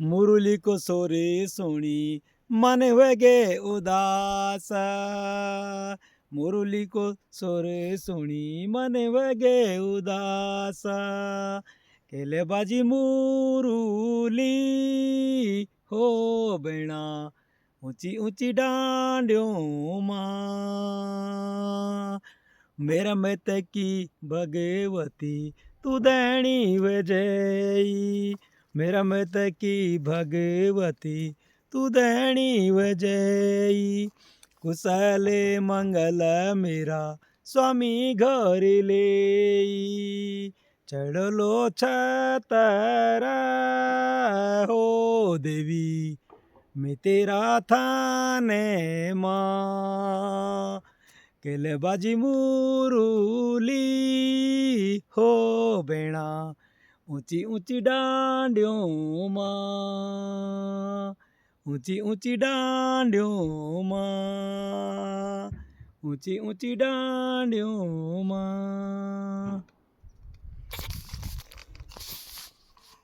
मुरली को सोरे सोनी मन वेगे उदास। मुरली को सोरे सोनी मन वेगे उदास। केले बाजी मुरली हो बेणा ऊंची ऊंची डांडियों मां। मेरा मत की भगवती तू दैणी वजई। मेरा मत की भगवती तू दैणी वजई। कुशले मंगल मेरा स्वामी घर ले। चढ़लो छतर हो देवी मैं तेरा थाने माँ। केले बाजी मुरली हो बेणा ऊंची ऊंची डांडियों मां। ऊंची ऊंची डांडियों मां। ऊंची ऊंची डांडियों मां।